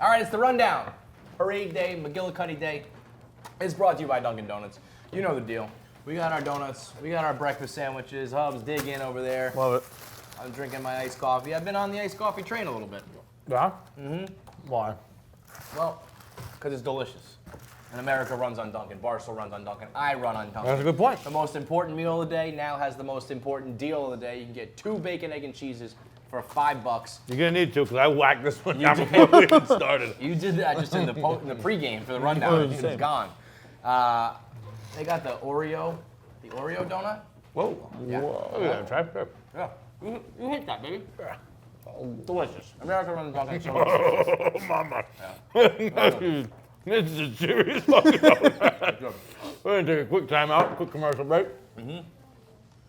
All right, it's the Rundown. Parade Day, McGillicuddy Day. It's brought to you by Dunkin Donuts. You know the deal. We got our donuts. We got our breakfast sandwiches. Hubs, dig in over there. Love it. I'm drinking my iced coffee. I've been on the iced coffee train a little bit. Yeah? Why? Well, because it's delicious. And America runs on Dunkin. Barstool runs on Dunkin. I run on Dunkin. That's a good point. The most important meal of the day now has the most important deal of the day. You can get 2 bacon, egg, and cheeses for $5. You're going to need to because I whacked this one down before we even started. You did that just in the pregame for the Rundown. It's gone. They got the Oreo donut. Whoa. Yeah. Whoa. Look at that. Try it. Yeah. You hit that, baby. Yeah. Delicious. America runs on Dunkin. So Oh, mama. Yeah. This is a serious fucking donut. We're going to take a quick time out, quick commercial break.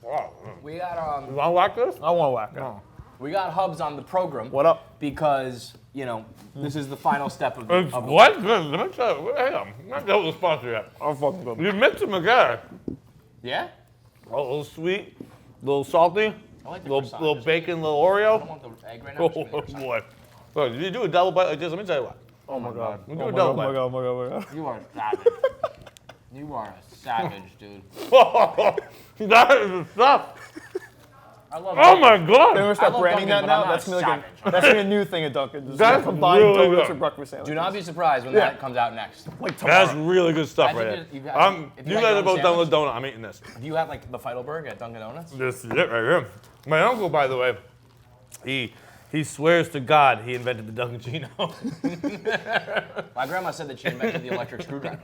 Wow. We got You want to whack this? I want to whack it. no. We got Hubs on the program. What up? Because, you know, this is the final step of It's what? Let me tell you. Hang on. I'm not done with the sponsor yet. I'll fucking go. You mixed them together. Yeah? A little sweet, a little salty, I like the little croissant. bacon, little I Oreo. don't want the egg right now. Oh, just give me the croissant. boy. Look, you do a double bite like this, let me tell you what. Oh my god. You do a double bite. Oh my god. You are a savage. You are a savage, dude. That is the stuff. I love Oh bacon. my They're god. gonna start I love branding Dunkin', that but I'm now. not That's gonna be like savage. that's gonna be a new thing at Dunkin'. Just That's combine really donuts good. or breakfast sandwiches. Do not be surprised when Yeah. that comes out next. like tomorrow. That's really good stuff Imagine right if there. you had- if you You had guys your are own both done with sandwich. donut. I'm eating this. Do you have like the Feidelberg at Dunkin' Donuts? This is it right here. My uncle, by the way, he swears to God he invented the Dunkin' Chino. My grandma said that she invented the electric screwdriver.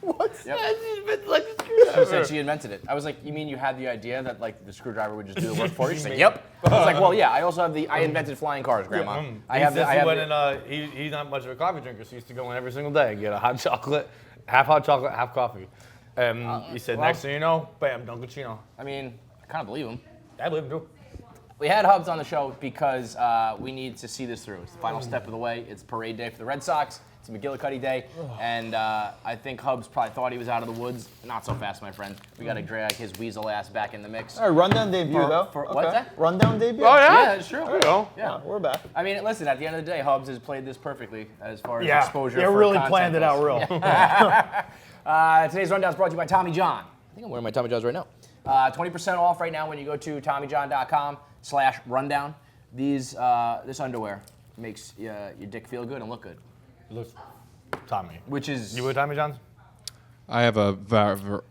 What? Yep. He invented like the She screwdriver. said she invented it. I was like, you mean you had the idea that like the screwdriver would just do the work for you? She's like, yep. I was like, well, yeah. I also have I invented flying cars, Grandma. I have the. I have the, he's not much of a coffee drinker, so he used to go in every single day and get a hot chocolate, half coffee. He said, well- next thing you know, bam, Dunkin' Chino. I mean, I kind of believe him. I believe him too. We had Hubs on the show because we need to see this through. It's the final step of the way. It's parade day for the Red Sox. It's McGillicuddy Day, and I think Hubs probably thought he was out of the woods. Not so fast, my friend. We got to drag his weasel ass back in the mix. All right, rundown debut though. What's that? Rundown debut. Oh yeah? Yeah, it's true. There you go. Yeah. We're back. I mean, listen, at the end of the day, Hubs has played this perfectly as far as Yeah. exposure Yeah, for really content planned it goes. out real. Today's rundown is brought to you by Tommy John. I think I'm wearing my Tommy Johns right now. 20% off right now when you go to TommyJohn.com/rundown. This underwear makes your dick feel good and look good. Looks Tommy. Which is You with Tommy John's? I have a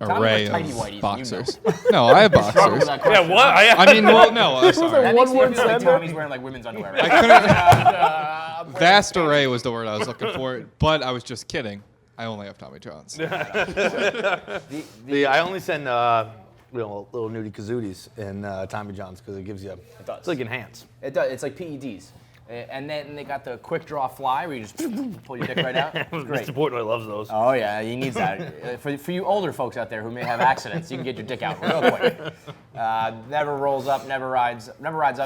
array tighty of whities, boxers. No, I have struggle with boxers. that Yeah, question. what? I mean, well, no, I'm sorry. That makes me One-word feel like sender? Tommy's wearing like women's underwear. Right? I couldn't. I'm Vast array was the word I was looking for, but I was just kidding. I only have Tommy John's. I only send little nudie kazooties in Tommy John's because it gives you. It does. It's like enhance. It does. It's like PEDs. And then they got the quick draw fly where you just pull your dick right out. It's great. Mr. Portnoy loves those. Oh yeah, he needs that. For you older folks out there who may have accidents, you can get your dick out real quick. Never rolls up, never rides up,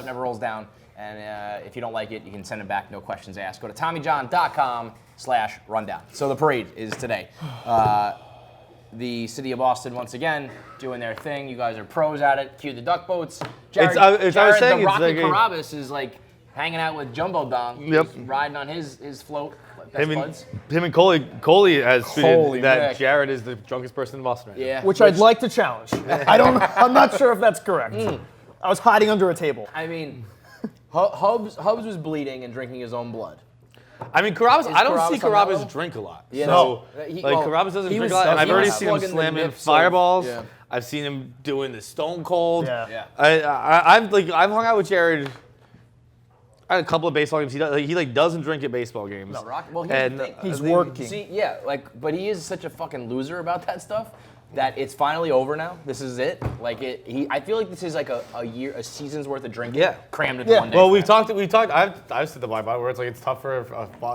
never rolls down. And if you don't like it, you can send it back, no questions asked. Go to TommyJohn.com/rundown. So the parade is today. The city of Boston once again doing their thing. You guys are pros at it. Cue the duck boats. Jared, I was Jared saying, the it's Rocky like a- Carabas is like hanging out with Jumbo Dong. Yep. He's riding on his float. Best buds. Him and Coley has Holy tweeted that Rick. Jared is the drunkest person in Boston right now. Yeah. Which I'd like to challenge. I'm not sure if that's correct. I was hiding under a table. I mean, Hubs was bleeding and drinking his own blood. I mean, Carabas, I don't see Carabas on that Carabas level? drink a lot. Yeah, So, no. Carabas doesn't he drink was- a lot, and I've he already was seen him slugging the slamming nips of- fireballs. yeah. I've seen him doing the Stone Cold. Yeah. Yeah. I've hung out with Jared at a couple of baseball games. He doesn't drink at baseball games. No, Rock. Well, He's working. See, yeah, but he is such a fucking loser about that stuff that it's finally over now. This is it. I feel like this is like a season's worth of drinking. Yeah. Crammed into Yeah. one day. Well, we talked. I've said the why about where it's like it's tough for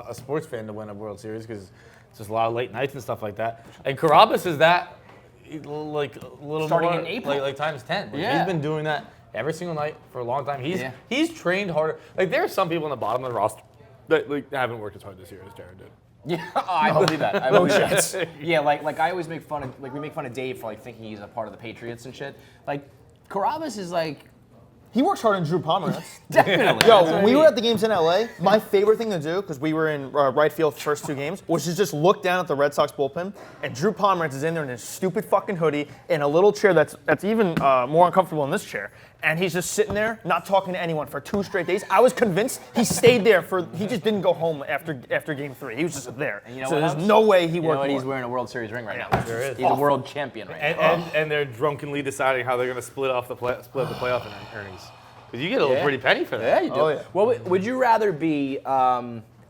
a sports fan to win a World Series because it's just a lot of late nights and stuff like that. And Carabas is that like a little Starting more in April. like times 10. Like, Yeah. He's been doing that every single night for a long time. Yeah. He's trained harder. Like there are some people on the bottom of the roster that haven't worked as hard this year as Jared did. Yeah, I believe that. I believe that. Yeah, like I always make fun of we make fun of Dave for thinking he's a part of the Patriots and shit. Like Carabas is like He works harder than Drew Pomeranz. Definitely. Yo, when we were at the games in LA, my favorite thing to do, because we were in right field the first 2 games, was to just look down at the Red Sox bullpen, and Drew Pomeranz is in there in his stupid fucking hoodie in a little chair that's even more uncomfortable than this chair. And he's just sitting there, not talking to anyone for 2 straight days. I was convinced he stayed there he just didn't go home after game 3. He was just there. And you know so what there's else? no way he You know worked what? He's more. wearing a World Series ring right now. There is. He's a world champion right now. And they're drunkenly deciding how they're going to split up the playoff earnings. Because you get a little pretty penny for that. Yeah, you do. Oh, yeah. Well, would you rather be,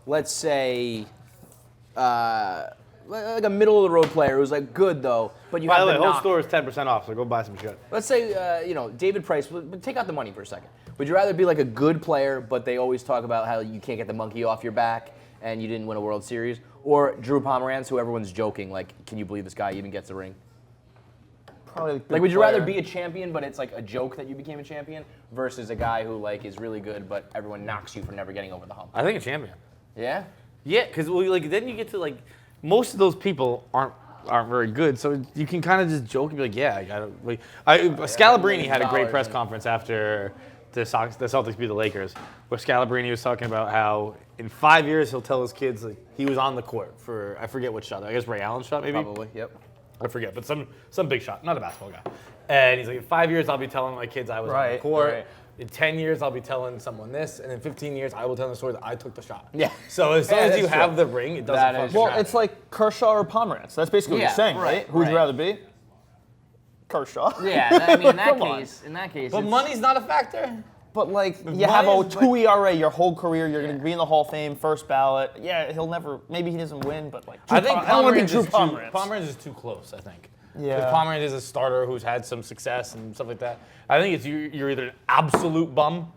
let's say, like a middle of the road player who's like good though, but you By have the way, the whole knock? store is 10% off, so go buy some shit. Let's say, David Price. But take out the money for a second. Would you rather be like a good player, but they always talk about how you can't get the monkey off your back and you didn't win a World Series, or Drew Pomeranz, who everyone's joking like, can you believe this guy even gets a ring? Probably the Like, would you rather player. be a champion, but it's like a joke that you became a champion, versus a guy who like is really good, but everyone knocks you for never getting over the hump? I think a champion. Yeah. Yeah, because then you get to most of those people aren't very good, so you can kind of just joke and be like, yeah, I got it. Scalabrini had a great press conference after the Celtics beat the Lakers, where Scalabrini was talking about how in 5 years he'll tell his kids he was on the court for, I forget what shot, I guess Ray Allen's shot maybe? Probably. Yep. I forget, but some big shot, not a basketball guy. And he's like, in 5 years I'll be telling my kids I was on the court. Right. In 10 years I'll be telling someone this, and in 15 years I will tell the story that I took the shot. Yeah. So as long as you that's have true. the ring, it doesn't That fucking is Well, matter. it's like Kershaw or Pomeranz. That's basically what Yeah, you're saying, right? Who would you right. rather be? Kershaw. Yeah. I mean, in that Come on. case, But it's- money's not a factor. But you have a money's 2 ERA your whole career. You're going to be in the Hall of Fame, first ballot. Yeah, he'll never. Maybe he doesn't win, but I think I don't want to be Drew Pomeranz Pomeranz. is too close, I think. Yeah. Because Pomeranz is a starter who's had some success and stuff like that. I think it's you're either an absolute bum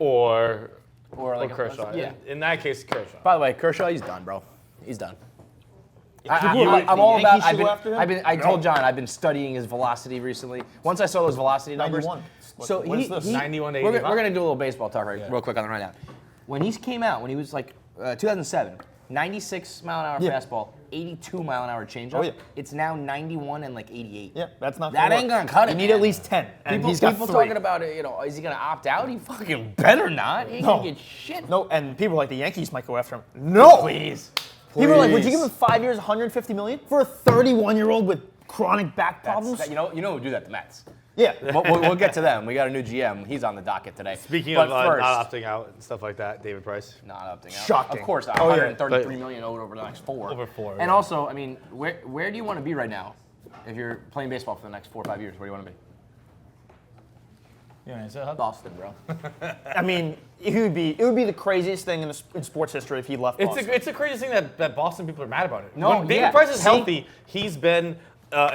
or like Kershaw. Yeah. In that case, Kershaw. By the way, Kershaw, he's done, bro. He's done. People are like, I'm the all about. Yankees should go after him? I told John I've been studying his velocity recently. Once I saw those velocity numbers, 91. so What is this? 91 to we're 85? gonna do a little baseball talk real quick on the rundown. When he came out, when he was like 2007, 96 mile an hour Yeah. fastball, 82 mile an hour changeup. Oh, yeah. It's now 91 and like 88. Yeah, that's not. That gonna ain't work. gonna cut it. You need man. at least 10, and People, he's got people 3. talking about it. Is he gonna opt out? He fucking better not. He ain't No. gonna get shit. No, and people like the Yankees might go after him. No, Please. People are like, would you Please. give him 5 years, 150 million for a 31-year-old with chronic back problems? You know who would do that? The Mets. Yeah. We'll get to them. We got a new GM. He's on the docket today. Speaking but of first, not opting out and stuff like that, David Price. not opting out. Shocking. Of course not. Oh, yeah. 133 million owed over the next 4. Over 4, And yeah. also, I mean, where do you want to be right now? If you're playing baseball for the next 4 or 5 years, where do you want to be? Boston, bro. I mean, it would be the craziest thing in sports history if he left Boston. It's a crazy thing that Boston people are mad about it. No, when David yeah. Price is See? healthy, he's been.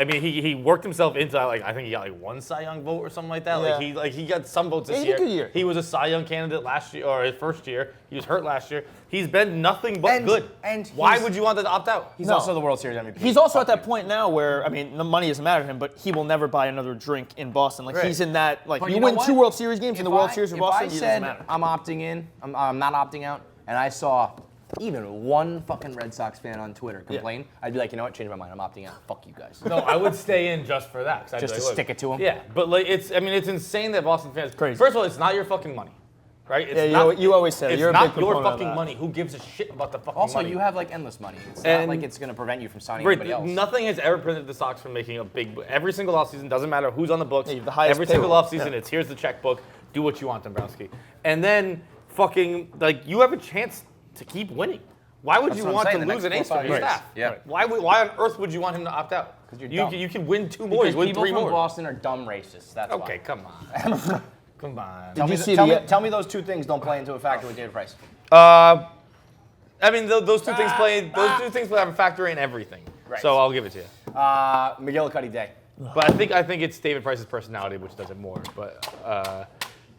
He worked himself into I think he got 1 Cy Young vote or something like that. Yeah. He got some votes this He year. had a good year. He was a Cy Young candidate last year or his first year. He was hurt last year. He's been nothing but And- good. and why he's- would you want that to opt out? He's No. also the World Series MVP. He's also at that point now where, I mean, the money doesn't matter to him, but he will never buy another drink in Boston. Like, Right. he's in that, like, But you you know win what? 2 World Series games in the World Series with Boston, if it I doesn't said matter. I'm opting in, I'm not opting out, and I saw even one fucking Red Sox fan on Twitter complain, I'd be like, you know what, change my mind, I'm opting out. Fuck you guys. No, I would stay in just for that. 'cause I'd Just be to like, stick it to him? Yeah, but it's insane that Boston fans. Crazy. First of all, it's not your fucking money, right? It's Yeah, not, you always say that. it's You're a not big your proponent of fucking that. money. Who gives a shit about the fucking Also, money? you have like endless money. It's And- not like it's going to prevent you from signing Right, anybody else. nothing has ever prevented the Sox from making a big. Every single offseason, doesn't matter who's on the books. Yeah, you have the highest every single payroll. offseason, Yeah. it's here's the checkbook. Do what you want, Dombrowski. And then fucking you have a chance to keep winning. Why would you what I'm want to saying, the lose next an ace 4 or on 5 your years. staff? Yeah. Right. Why on earth would you want him to opt out? 'Cause you're you dumb. you can win 2 more. Because You win people 3 from more. Boston are dumb racists. That's Okay, why. come on. Come on. Tell me, you see tell, the- me, tell me those 2 things don't play into a factor with David Price. I mean, those two things play. Those 2 things have a factor in everything. Right. So I'll give it to you. McGillicuddy Day. But I think it's David Price's personality which does it more. But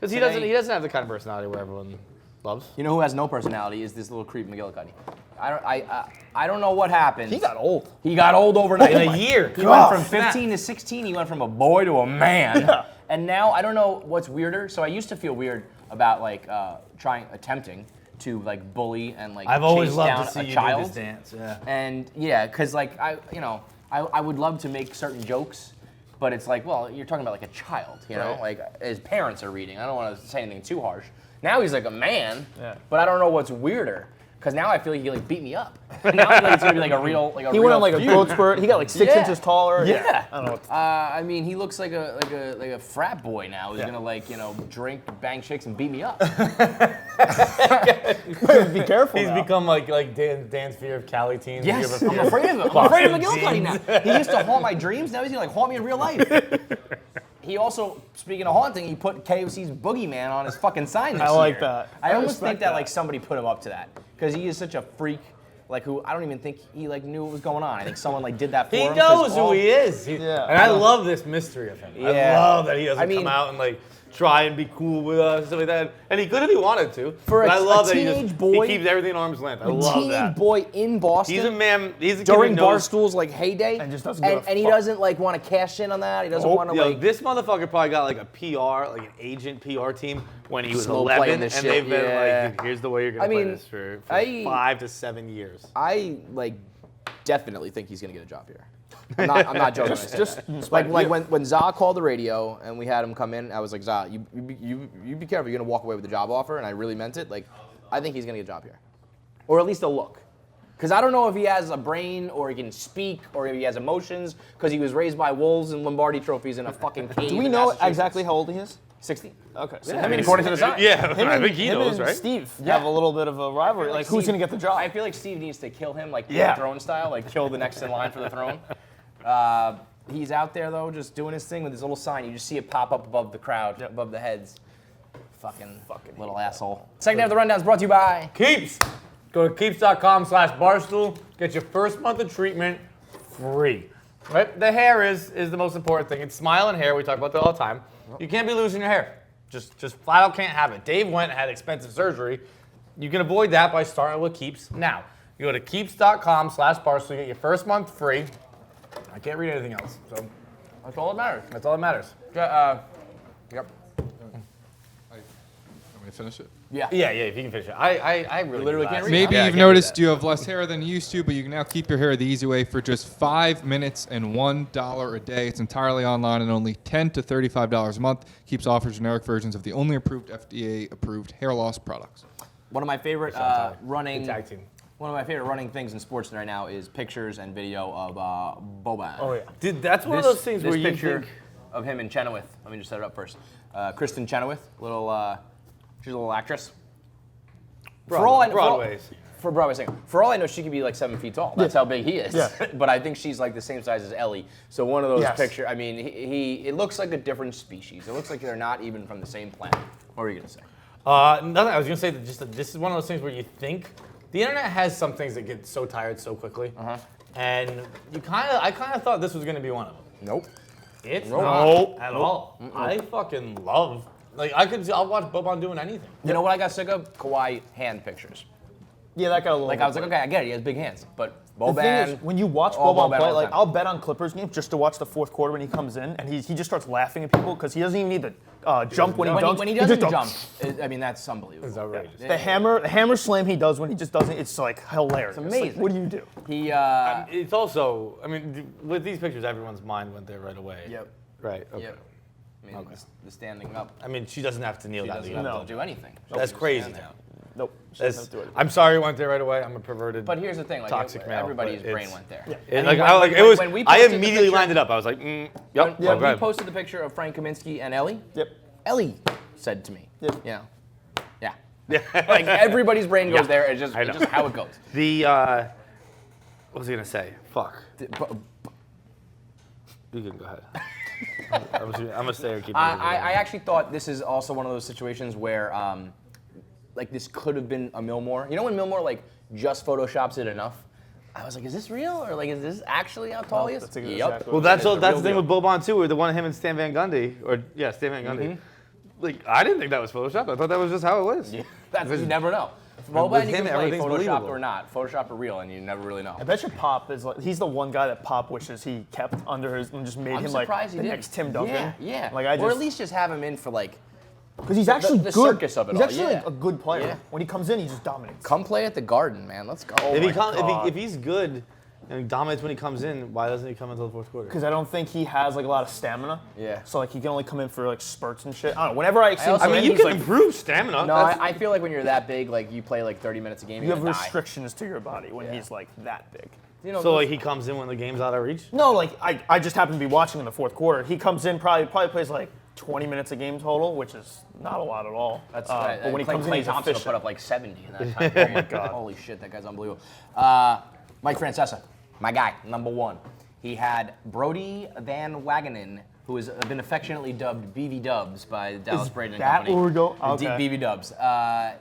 because he doesn't have the kind of personality where everyone loves. You know who has no personality is this little creep McGillicuddy. I don't know what happened. He got old. He got old overnight. In a year. He went from 15 to 16. He went from a boy to a man. Yeah. And now I don't know what's weirder. So I used to feel weird about like attempting to like bully and like I've always chase loved down to see a you child. do this dance. Yeah. And yeah, because like I would love to make certain jokes, But it's like, well, you're talking about like a child, you know? Right. Like his parents are reading. I don't want to say anything too harsh. Now he's like a man, Yeah. but I don't know what's weirder. Because now I feel like he like beat me up. Now I feel like it's gonna be like a real He went on like a feud. growth spurt. He got like 6 Yeah. inches taller. Yeah. I don't know. I mean, he looks like a frat boy now. Who's Yeah. gonna like drink, bang chicks, and beat me up. Be careful. He's now. become like Dan's fear of Cali teens. Have you Yes, ever- I'm afraid of him. I'm afraid of McGillicuddy now. He used to haunt my dreams. Now he's gonna like haunt me in real life. He also, speaking of haunting, he put KFC's Boogeyman on his fucking sign this year. I like that. I I almost respect think that that. like somebody put him up to that because he is such a freak. Like who I don't even think he like knew what was going on. I think someone like did that for He him. 'cause knows who all- he is. Yeah. And I love this mystery of him. Yeah. I love that he doesn't I mean- come out and like try and be cool with us and stuff like that. And he could if he wanted to. For but a- I love a that teenage boy- he keeps everything at arm's length. I A love teenage that. boy in Boston. He's a man. He's a kid during who knows. Barstool's like heyday, And just doesn't give a and he fuck. doesn't like want to cash in on that. He doesn't Nope. want to Yo, like. this motherfucker probably got like a PR, like an agent PR team when he was Slow 11, playing and this shit, they've been yeah. like, here's the way you're gonna I play mean, this for I- 5 to 7 years. I like definitely think he's gonna get a job here. I'm not joking. when I say just that. like when Za called the radio and we had him come in, I was like, Za, you be careful. You're gonna walk away with the job offer, and I really meant it. Like, I think he's gonna get a job here, or at least a look. Because I don't know if he has a brain, or he can speak, or if he has emotions. Because he was raised by wolves and Lombardi trophies in a fucking cave. Do we in know Massachusetts. exactly how old he is? 16. Okay. So I mean, according to the sign. Yeah, him I and, think he him knows, and right? Steve Yeah. have a little bit of a rivalry. Like, who's Steve- gonna get the job? I feel like Steve needs to kill him, like Game Yeah. of Thrones style, like kill the next in line for the throne. He's out there though, just doing his thing with his little sign. You just see it pop up above the crowd, above the heads. Fucking little asshole. Second half of the rundown is brought to you by. Keeps. Go to keeps.com/barstool. Get your first month of treatment free. Right? The hair is the most important thing. It's smile and hair. We talk about that all the time. You can't be losing your hair. Just flat out can't have it. Dave went and had expensive surgery. You can avoid that by starting with Keeps now. You go to keeps.com/barstool. You get your first month free. I can't read anything else. So That's all that matters. that's all that matters. Yep. Want me to finish it? Yeah. Yeah, if you can finish it. I really literally relax. can't read. Maybe Yeah, I you've can't read noticed that. you have less hair than you used to, but you can now keep your hair the easy way for just 5 minutes and $1 a day. It's entirely online and only $10 to $35 a month. Keeps offers generic versions of the only approved FDA-approved hair loss products. One of my favorite running. Tag team. One of my favorite running things in sports right now is pictures and video of Boban. Oh yeah. Dude, that's one of those things this where you picture think. of him in Chenoweth. Let me just set it up first. Kristen Chenoweth, she's a little actress. Broadway's. For Broadway singer. For all I know, she could be like 7 feet tall. That's how big he is. Yeah. But I think she's like the same size as Ellie. So one of those Yes. pictures. I mean, it looks like a different species. It looks like they're not even from the same planet. What were you gonna say? Nothing. I was gonna say that this is one of those things where you think the internet has some things that get so tired so quickly, and I kind of thought this was gonna be one of them. Nope. It's Nope. not at all. I fucking love. Like I'll watch Boban doing anything. You know what I got sick of? Kawhi hand pictures. Yeah, that got a little. Like I was like, okay, I get it. He has big hands, but The Boban. thing is, when you watch all Boban Boban play, all the like time. I'll bet on Clippers game just to watch the fourth quarter when he comes in and he just starts laughing at people because he doesn't even need to jump when he dunks. when he just doesn't dunks. jump, I mean that's unbelievable. It's outrageous. The hammer slam he does when he just doesn't, it's like hilarious. It's Like, amazing. what do you do? He. It's also, I mean, with these pictures, everyone's mind went there right away. Yep. Right. Okay. Yep. I mean, the standing up. I mean, she doesn't have to kneel She down. doesn't to have get to up. do anything. She That's can crazy stand there. now. Nope. That's, I'm sorry it went there right away. I'm a perverted. But here's the thing, like Toxic male, everybody's but brain it's- went there. It, I mean, when we I posted the immediately picture- lined it up. I was like, yep. Yeah, oh, go When we ahead. posted the picture of Frank Kaminsky and Ellie, Yep. Ellie said to me, Yep. you know, yeah. Like everybody's brain goes Yeah. there. It's just I know. how it goes. The what was I gonna say? Fuck. You can go ahead. I'm gonna stay and keep. I actually thought this is also one of those situations where, like, this could have been a Millmore. You know when Millmore like just photoshops it enough? I was like, is this real or like is this actually how tall he is? that's exactly Yep. what Well, that's It's that's the the thing real with Boban too, or the one of him and Stan Van Gundy, Stan Van Gundy. Like I didn't think that was Photoshop. I thought that was just how it was. deal. That's you never know. with Boban, you him, can play everything's photoshopped believable. or not, photoshopped or real, and you never really know. I bet you Pop is like, he's the one guy that Pop wishes he kept under his and just made I'm him like surprised the he did. next Tim Duncan. Yeah. Like I or just, at least just have him in for like, because he's actually the good. circus of it he's all, actually yeah. like a good player. Yeah. When he comes in, he just dominates. come play at the Garden, man. Let's go. If, my he God. if he's good, and he dominates when he comes in. Why doesn't he come until the fourth quarter? Because I don't think he has like a lot of stamina. Yeah. So like he can only come in for like spurts and shit. I don't know. Whenever I see him also- I come mean, in, you he's can like, improve stamina. No, That's- I feel like when you're that big, like you play like 30 minutes a game, you you're have gonna die. restrictions to your body when he's like that big. You know, so like he comes in when the game's out of reach. No, like I just happen to be watching in the fourth quarter. He comes in probably plays like 20 minutes a game total, which is not a lot at all. that's but when he comes in, Clay he's Thompson will efficient. put up like 70 in that time. Oh my God! Holy shit, that guy's unbelievable. Mike Francesa, my guy, number one. He had Brodie Van Wagenen, who has been affectionately dubbed BV Dubs by the Dallas Parade and that Company. where we go? The Okay. BV Dubs.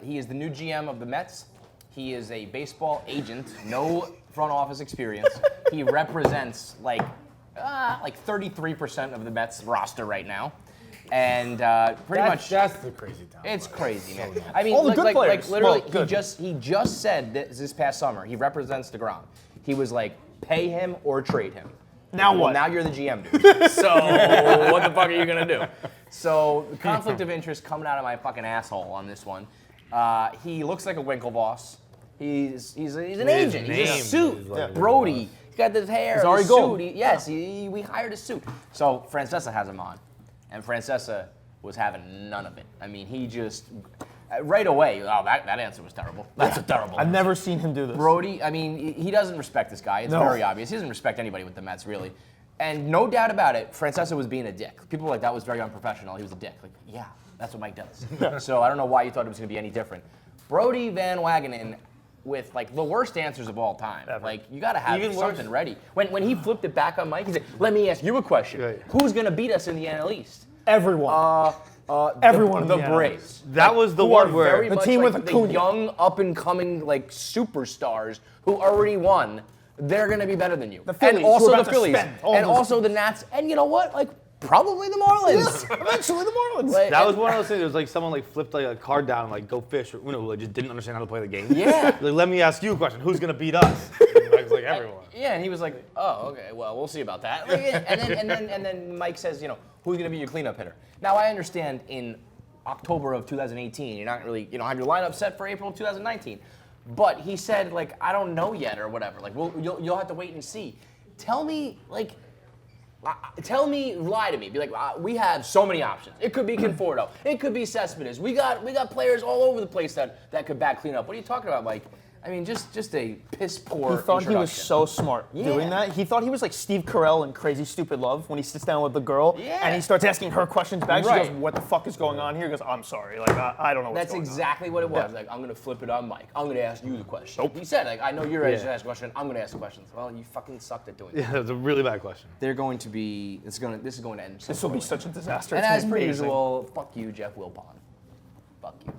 He is the new GM of the Mets. He is a baseball agent, no front office experience. He represents like 33% of the Mets roster right now, and pretty much That's the crazy town. it's crazy, man. I mean, All the like, good like, players. like literally, Well, good. he just said this past summer. He represents DeGrom. He was like, pay him or trade him. Now Well, what? now you're the GM, dude. So what the fuck are you gonna do? So conflict of interest coming out of my fucking asshole on this one. He looks like a Winklevoss. He's an agent. He's a name suit. is like a Brody. He's got this hair. He's Ari his Gold. suit. Yes, we hired a suit. So Francesa has him on, and Francesa was having none of it. I mean, he just right away. Oh, that answer was terrible. That's a terrible. I've never seen him do this. Brodie, I mean, he doesn't respect this guy. It's No. very obvious. He doesn't respect anybody with the Mets, really. And no doubt about it, Francesa was being a dick. People were like, that was very unprofessional. He was a dick. Like, yeah, that's what Mike does. So I don't know why you thought it was going to be any different. Brodie Van Wagenen with, like, the worst answers of all time. Ever. Like, you got to have Even something worse. ready. When he flipped it back on Mike, he said, let me ask you a question. Right. Who's going to beat us in the NL East? Everyone. Everyone in The the NL. Braves. That was the Who are one where very The much team like with the Acuna. young, up-and-coming, like, superstars who already won. They're going to be better than you. The Phillies, and who are also the about to Phillies. spend all And those- also the Nats. And you know what? Like, probably the Marlins. Eventually the Marlins. Like, that was one of those things. It was like someone like flipped like a card down and like go fish or Uno who like just didn't understand how to play the game. Yeah. Like, let me ask you a question. Who's gonna beat us? And I was like everyone. Yeah, and he was like, "Oh, okay. Well, we'll see about that." Like, and then Mike says, "You know, who's going to be your cleanup hitter?" Now, I understand in October of 2018, you're not really, have your lineup set for April of 2019. But he said, like, I don't know yet or whatever. Like, you'll have to wait and see. Tell me, lie to me. Be like, we have so many options. It could be Conforto. It could be Cespedes. We got players all over the place that could back clean up. What are you talking about, Mike? I mean, just a piss poor. He thought he was introduction. so smart Yeah. doing that. He thought he was like Steve Carell in Crazy Stupid Love when he sits down with the girl Yeah. and he starts asking her questions back. Right. She goes, "What the fuck is going on here?" He goes, "I'm sorry. Like I don't know what's That's going exactly what it was. Yeah. Like, I'm gonna flip it on Mike. I'm gonna ask you the question. He said, like, I know you're ready to ask a question. I'm gonna ask the questions. Well, you fucking sucked at doing it. Yeah, that was a really bad question. They're going to be. This is going to end. on." This will be such a disaster. And It's as per amazing. usual, fuck you, Jeff Wilpon. Fuck you.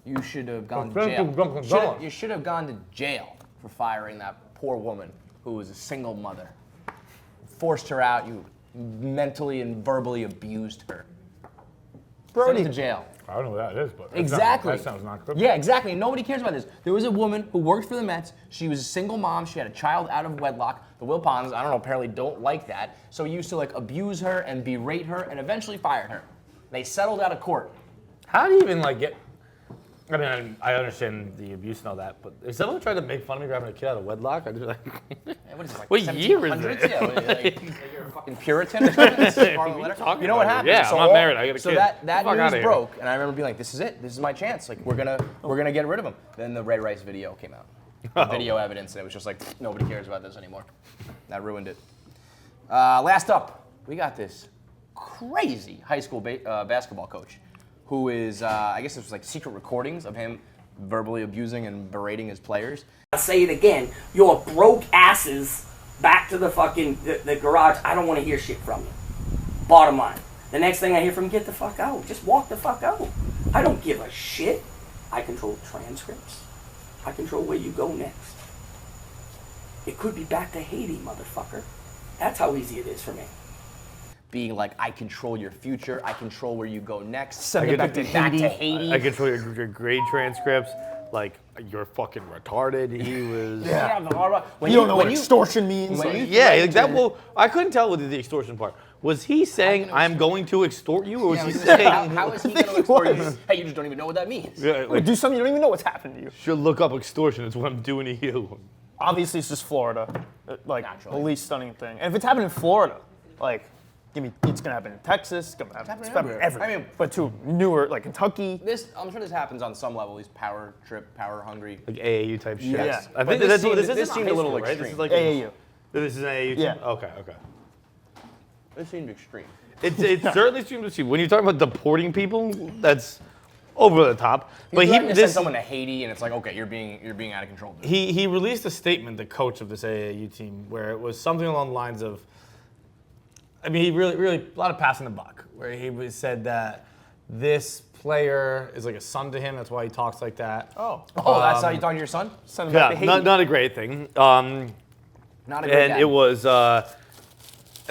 You should have gone to thank you, jail. Dunkin' Donuts. You should have gone to jail for firing that poor woman who was a single mother. Forced her out. You mentally and verbally abused her. Send her to jail. I don't know what that is, but Exactly. that sounds not good. Yeah, exactly. Nobody cares about this. There was a woman who worked for the Mets. She was a single mom. She had a child out of wedlock. The Wilpons, I don't know, apparently don't like that. So he used to like abuse her and berate her and eventually fired her. They settled out of court. How do you even like get? I mean, I understand the abuse and all that, but if someone tried to make fun of me grabbing a kid out of wedlock, I'd be like, Hey, what is it, like What year is 1700s? it? Yeah, like you're a fucking Puritan or something? This is Scarlet Letter? talking You know what about? happened? Yeah, I'm not married. I got a so kid. that Get the fuck news outta here. broke, and I remember being like, "This is it. This is my chance. Like we're gonna get rid of him." Then the Ray Rice video came out. The video evidence, and it was just like nobody cares about this anymore. That ruined it. Last up, we got this crazy high school basketball coach, who is I guess it was like secret recordings of him verbally abusing and berating his players. I'll say it again. Your broke asses back to the fucking the garage. I don't want to hear shit from you. Bottom line. The next thing I hear from you, get the fuck out. Just walk the fuck out. I don't give a shit. I control transcripts. I control where you go next. It could be back to Haiti, motherfucker. That's how easy it is for me. Being like, I control your future, I control where you go next. Send it back to Haiti. I control your grade transcripts. Like, you're fucking retarded. He was. Yeah, the hard one. When You don't know when what extortion means. when you Yeah, threaten like that. to- Well, I couldn't tell with the extortion part. Was he saying I'm going to extort you, or was Yeah, I he was gonna say, saying how is he think going to he extort you? was. Hey, you just don't even know what that means. Yeah, like, do something you don't even know what's happened to you. should look up extortion? It's what I'm doing to you. obviously it's just Florida, like Naturally. the least stunning thing. And if it's happening in Florida, like, it's gonna happen in Texas. It's gonna happen happening everywhere. I mean, but to newer, like Kentucky. I'm sure this happens on some level. These power hungry. Like AAU type shit. Yes. I But think this this seemed- this seemed a little right? This is extreme. like AAU. This is an AAU team? Yeah. Okay. This seemed extreme. It certainly seems extreme. When you're talking about deporting people, that's over the top. But But he send someone to Haiti, and it's like, okay, you're being out of control. Dude. he released a statement, the coach of this AAU team, where it was something along the lines of, I mean, he really a lot of passing the buck, where he said that this player is like a son to him. That's why he talks like that. Oh, That's how you talk to your son? send him back to Yeah, Haiti. not a great thing. Not a good And dad. it was, and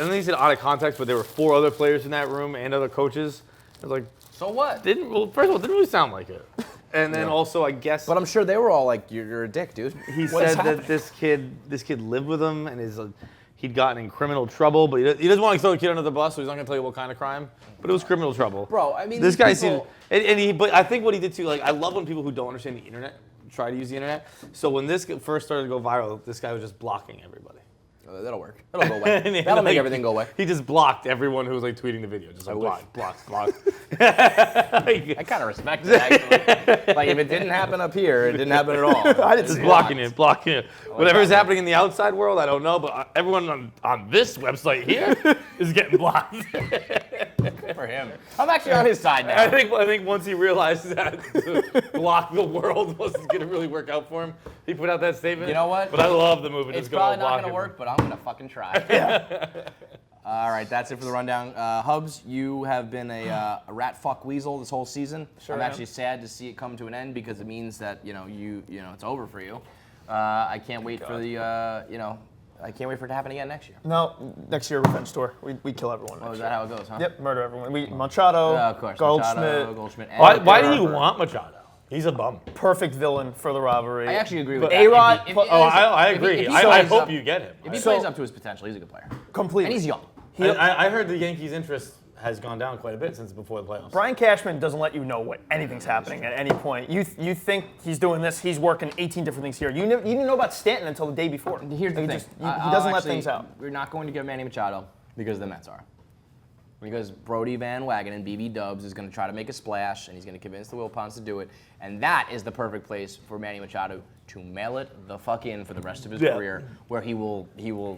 then he said out of context, but there were 4 other players in that room and other coaches. I was like, So what? first of all, it didn't really sound like it. And then also, I guess, But I'm sure they were all like, "You're a dick, dude." he What is said that this kid lived with him and he'd gotten in criminal trouble, but he doesn't want to throw the kid under the bus, so he's not going to tell you what kind of crime. But it was criminal trouble. Bro, I mean, this these guy people- seemed, but I think what he did too, like, I love when people who don't understand the internet try to use the internet. So when this first started to go viral, this guy was just blocking everybody. That'll work. That'll go away. And That'll make like, everything go away. He just blocked everyone who was like tweeting the video. Just like block. I kind of respect it, actually. Like, if it didn't happen up here, it didn't happen at all. I didn't Just see blocking it. Whatever's God. happening in the outside world, I don't know, but everyone on this website here is getting blocked. Good for him. I'm actually on his side now. I think once he realized that to block the world wasn't going to really work out for him, he put out that statement. You know what? But I love the move. It's probably not going to work, but I'm going to fucking try. All right, that's it for the rundown. Hubs, you have been a rat fuck weasel this whole season. Sure I'm am. actually sad to see it come to an end because it means that you know it's over for you. I can't wait for the I can't wait for it to happen again next year. No, next year revenge tour. We kill everyone. Oh, next is year. that how it goes, huh? Yep, murder everyone. Machado, Of course. Goldschmidt, Machado, Goldschmidt. and Why do you Harper. want Machado? He's a bum. perfect villain for the rivalry. I actually agree with But that. A-Rod, If he- if- Oh, if- I if he- agree. if he I plays hope up- you get him. If he So- plays up to his potential, he's a good player. completely. And he's young. I heard the Yankees' interest has gone down quite a bit since before the playoffs. Brian Cashman doesn't let you know what anything's happening at any point. You think he's doing this, he's working 18 different things here. You didn't know about Stanton until the day before. Here's the He thing. just- he doesn't let Actually, things out. We're not going to give Manny Machado because the Mets are. Because Brodie Van Wagenen, BB Dubs, is going to try to make a splash, and he's going to convince the Wilpons to do it. And that is the perfect place for Manny Machado to mail it the fuck in for the rest of his career, where he will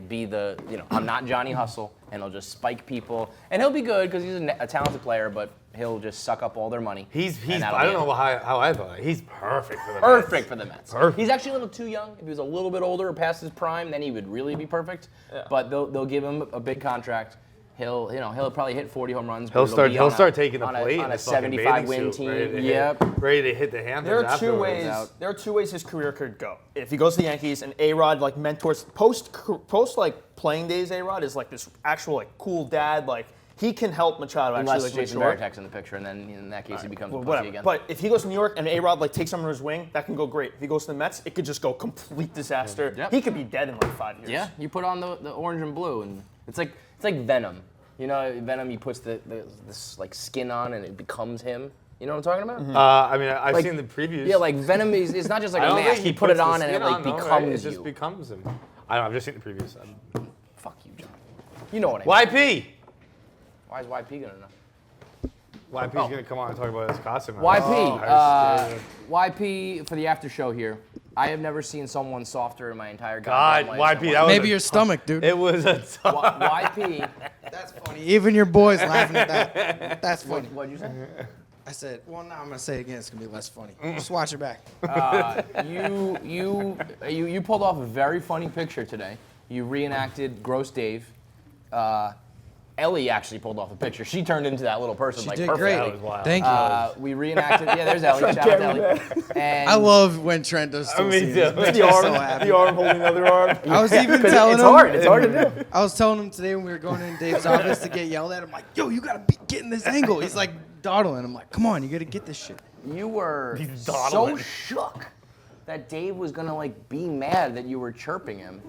be the, I'm not Johnny Hustle, and he'll just spike people. And he'll be good because he's a talented player, but he'll just suck up all their money. He's and that'll I be don't it. know how I thought. He's perfect for the Mets. Perfect for the Mets. Perfect. He's actually a little too young. If he was a little bit older or past his prime, then he would really be perfect. Yeah. But they'll give him a big contract. He'll probably hit 40 home runs. but He'll it'll start. be He'll on a- start taking the on plate on in a his fucking 75 bathing win suit, team. ready to hit- Yep. ready to hit the Hamptons. There are two afterwards. ways. out. There are 2 ways his career could go. If he goes to the Yankees and A-Rod like mentors post like playing days, A-Rod is like this actual like cool dad. Like he can help Machado actually Unless like Jason mature. Varitek's in the picture, and then in that case he becomes a Well, pussy whatever. again. But if he goes to New York and A-Rod like takes him under his wing, that can go great. If he goes to the Mets, it could just go complete disaster. Yep. He could be dead in like 5 years. yeah, you put on the orange and blue, and it's like Venom. You know, Venom, he puts this like skin on, and it becomes him. You know what I'm talking about? I mean, I've Like- seen the previews. Yeah, like Venom is it's not just like I a don't mask. think He put puts it the on, and it skin like on, no, becomes right? It you. just becomes him. I don't know. I've just seen the previews. Fuck you, John. You know what I mean. YP. Why is YP gonna know? YP's gonna come on and talk about his costume. YP, YP for the after show here. I have never seen someone softer in my entire God, goddamn life. YP, that was Maybe a your stomach, dude. It was a tough. YP. That's funny. Even your boys laughing at that. That's funny. What'd you say? I said, well, now I'm gonna say it again. It's gonna be less funny. Just watch it back. You pulled off a very funny picture today. You reenacted Gross Dave. Ellie actually pulled off a picture. She turned into that little person She like did perfectly. great. That was wild. Thank you. We reenacted. Yeah, there's Ellie. Shout out to Ellie. And I love when Trent does two Me scenes. too. It makes The me arm, so happy. the arm holding the other arm. I was even telling it's him. hard. It's hard to do. I was telling him today when we were going in Dave's office to get yelled at. I'm like, yo, you gotta be getting this angle. He's like dawdling. I'm like, come on, you gotta get this shit. You were so dawdling. shook that Dave was gonna like be mad that you were chirping him.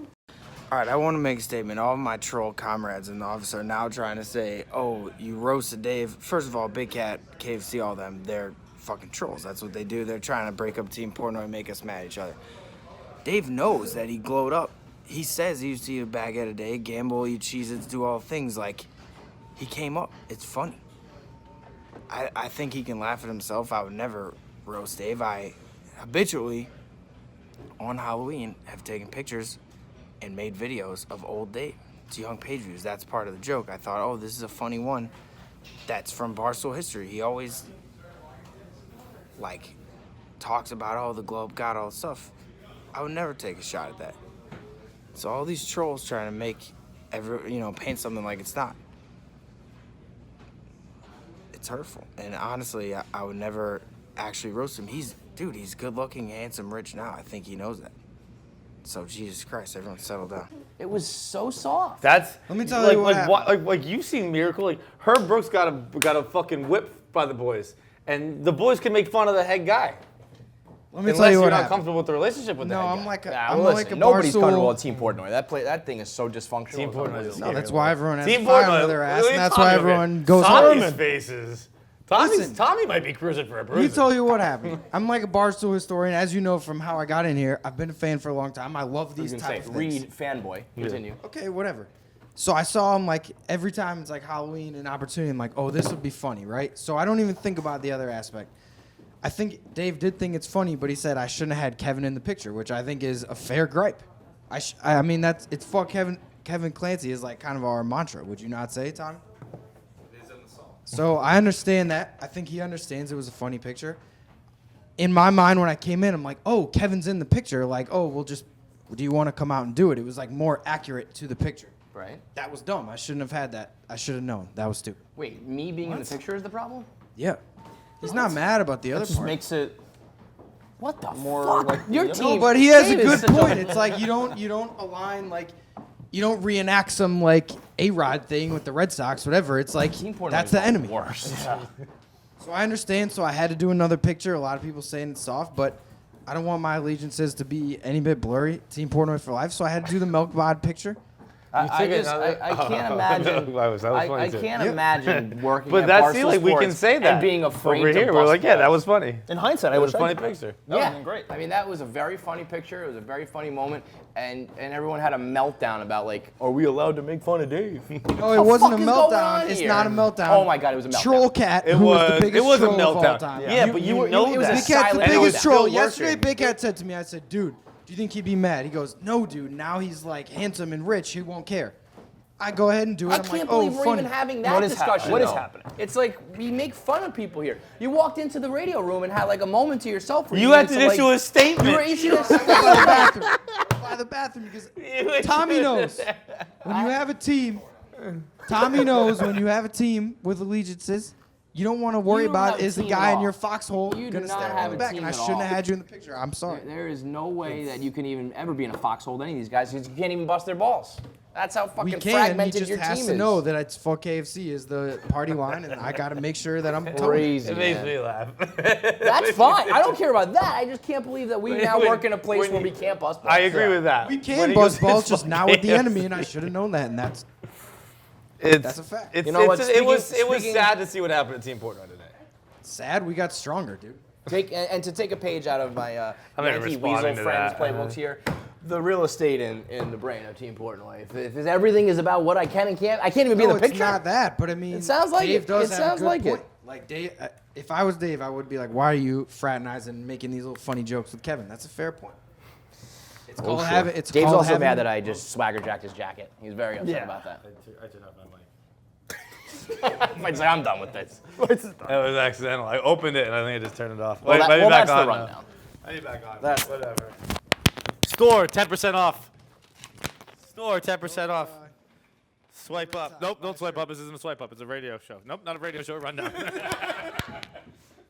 All right, I want to make a statement. All of my troll comrades in the office are now trying to say, oh, you roasted Dave. First of all, Big Cat, KFC, all them, they're fucking trolls. That's what they do. They're trying to break up Team Portnoy and make us mad at each other. Dave knows that he glowed up. He says he used to eat a baguette a day, gamble, eat Cheez-Its, do all things. Like, he came up. It's funny. I think he can laugh at himself. I would never roast Dave. I habitually, on Halloween, have taken pictures and made videos of old Dave. It's young page views. That's part of the joke. I thought, oh, this is a funny one. That's from Barstool history. He always, like, talks about, oh, the Globe got all the stuff. I would never take a shot at that. So all these trolls trying to make, paint something like it's not. It's hurtful. And honestly, I would never actually roast him. He's good looking, handsome, rich now. I think he knows that. So Jesus Christ, everyone settle down. It was so soft. That's Let me tell you what happened. like you've seen Miracle. Like Herb Brooks got a fucking whip by the boys, and the boys can make fun of the head guy. Let me Unless tell you you're what not happened. comfortable with the relationship with the No, head I'm guy. like a, Nah, I'm listen, like a nobody's Barstool. comfortable with Team Portnoy. That thing is so dysfunctional. Team It's Portnoy unbelievable. is No, that's why everyone has Team fire Portnoy, under their what ass, are you and that's talking why about? everyone goes Tommy's hard. faces. Listen. Tommy might be cruising for a bruise. Let me tell you what happened. I'm like a Barstool historian. As you know from how I got in here, I've been a fan for a long time. I love these type of things. Read fanboy. Continue. Okay, whatever. So I saw him like every time it's like Halloween and opportunity. I'm like, oh, this would be funny, right? So I don't even think about the other aspect. I think Dave did think it's funny, but he said I shouldn't have had Kevin in the picture, which I think is a fair gripe. I mean it's fuck Kevin Clancy is like kind of our mantra. Would you not say, Tommy? So I understand that. I think he understands it was a funny picture. In my mind, when I came in, I'm like, oh, Kevin's in the picture. Like, oh, do you want to come out and do it? It was like more accurate to the picture. Right. That was dumb. I shouldn't have had that. I should have known. That was stupid. Wait, me being in the picture is the problem? Yeah. He's not mad about the other That just part. makes it. What the More fuck? like Your the other- team. No, but he has a Dave is good such point. It's like you don't align like you don't reenact some like A-Rod thing with the Red Sox, whatever. It's like Team Portnoy that's is the enemy. Worst. So I understand. So I had to do another picture. A lot of people saying it's soft, but I don't want my allegiances to be any bit blurry. Team Portnoy for life. So I had to do the milk bod picture. I Oh, can't imagine. that was funny I too. can't imagine working But at that's Barstool see, like we can Sports say that and being afraid over to here. We're bust like, yeah, that balls. was funny. In hindsight, I That wish was a funny I did. picture. That Yeah, would've been great. I mean, that was a very funny picture. It was a very funny moment, and everyone had a meltdown about like, are we allowed to make fun of Dave? No, it wasn't a fuck is going meltdown. on It's here? not a meltdown. Oh my God, it was a meltdown. Troll Cat, It who was was. the biggest It was a troll of all meltdown. time. Yeah, but you know it was that. a Big Cat's the silent biggest meltdown. troll. Still Yesterday, working. Big Cat said to me, I said, dude, do you think he'd be mad? He goes, no, dude. Now he's like handsome and rich. He won't care. I go ahead and do it. I I'm can't like, believe oh, we're funny. even having that What is discussion. happening? What is though. happening? It's like we make fun of people here. You walked into the radio room and had like a moment to yourself. Where You you had needed to like, issue a statement. You were issuing a By the statement. bathroom. By the bathroom because Tommy knows when you have a team. Tommy knows when you have a team with allegiances. You don't want to worry You don't about have a is the team guy at in all. your foxhole You do gonna not stab have you a back? team And I at shouldn't all. have had you in the picture. I'm sorry. There is no way that you can even ever be in a foxhole with any of these guys because you can't even bust their balls. That's how fucking We can. He fragmented just your has team to is. know that it's fuck KFC is the party line, and I got to make sure that I'm told. Crazy. It makes man. me laugh. That's fine. I don't care about that. I just can't believe that we now work in a place where we can't bust balls. I agree with that. We When can he bust goes, balls, "It's just fuck not with the KFC." enemy, and I should have known that, and that's That's a fact. It's, You know what, it was speaking- sad to see what happened at Team Portnoy today. sad. We got stronger, dude. And to take a page out of my I'm not Yankee responding Weasel to friends that. playbooks here, the real estate in the brain of Team Portnoy. If everything is about what I can and can't, I can't even be in No, the picture. it's not that, but I mean, It sounds like Dave it. does It have sounds a good like it. point. Like Dave, if I was Dave, I would be like, "Why are you fraternizing and making these little funny jokes with Kevin?" That's a fair point. It's called having. It's Dave's called also having, mad that I just swagger jacked his jacket. He's very upset Yeah. about that. I did have my mic. He's like, I'm done with this. That was accidental. I opened it and I think I just turned it off. Well, Wait, maybe that's back the on now. rundown. I need back on. That's- Whatever. Store 10% off. Store 10% off. Swipe up. Nope, don't swipe up. This isn't a swipe up. It's a radio show. Nope, not a radio show. Rundown.